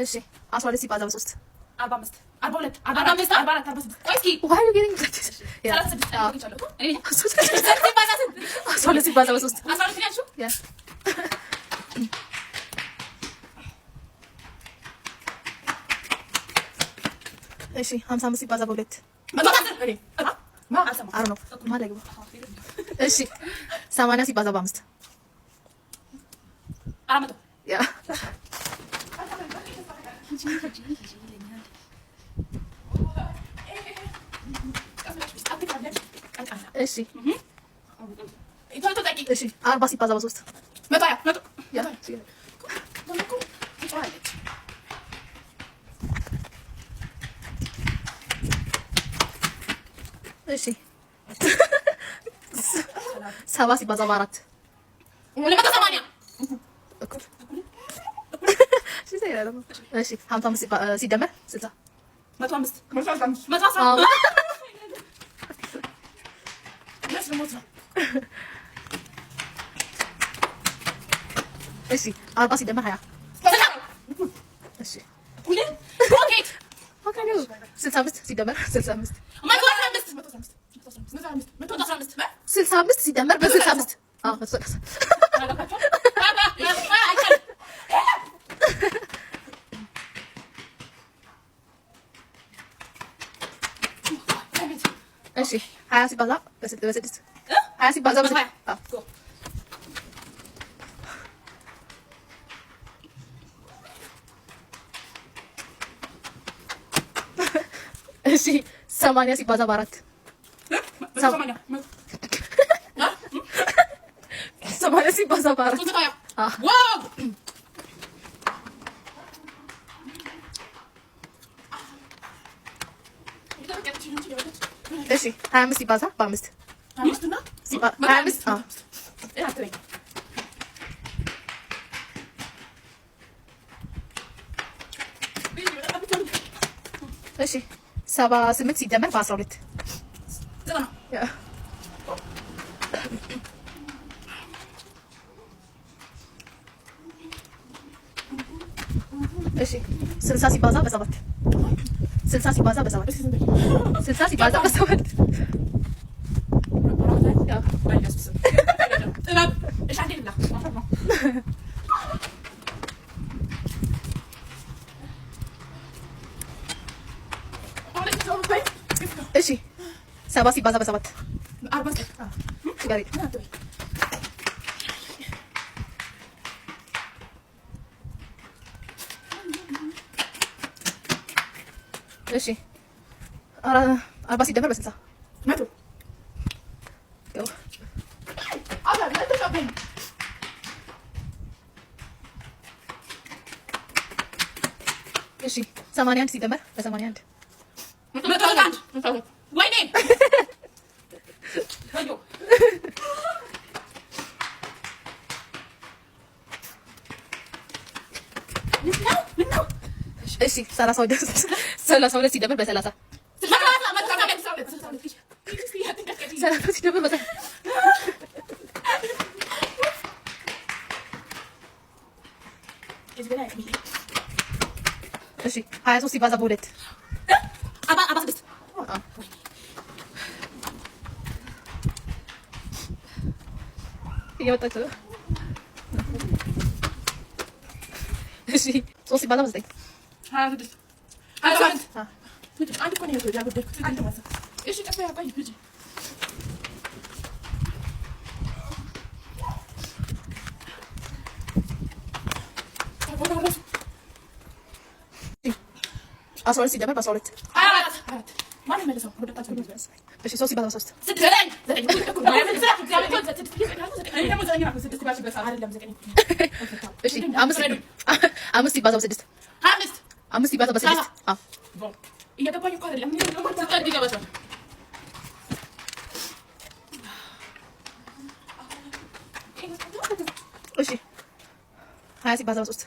እሺ 12 ሲባዛ በ3 45 42 45 44 46 ቆይ እስኪ why are you getting that? 36 አግኝቻለሁ እኔ 12 ሲባዛ በ3 12 ያልሽው ያ እሺ 55 ሲባዛ በ2 እኔ አረ ነው ማለት ነው። እሺ 80 ሲባዛ በ5 400 ያ እሺ እሺ 40 ሲባዛ በ3 ያ እሺ 70 ሲባዛ በ4 እሺ 55 ሲደመር 60 እሺ 40 ሲደመር 20 እሺ 65 ሲደመር 65 65 ሲደመር በ65 እሺ 20 ሲባዛ በ6 20 ሲባዛ በ6 እሺ 80 ሲባዛ በ4 80 ሲባዛ በ4 እሺ 25 ሲባዛ በ5 25 እሺ 78 ሲደመር በ12 እሺ 60 ሲባዛ በ7 60 ሲባዛ በ7 60 ሲባዛ በ7 እሺ 70 ሲባዛ በ7 እሺ 40 ሲደመር በ60 እሺ 81 ሲደመር በ81 ወይኔ እሺ 32 ሲደመር በ30 30 ሲደመር በ30 እሺ 23 ሲባዛ በ2 እየወጣች ነው። እሺ 3 ሲባዛ በ9 12 ሲደመር በ12 እሺ 3 ሲባዛ በ3 እሺ 5 ሲባዛ በ6 5 ሲባዛ በ6 እሺ 20 ሲባዛ በ3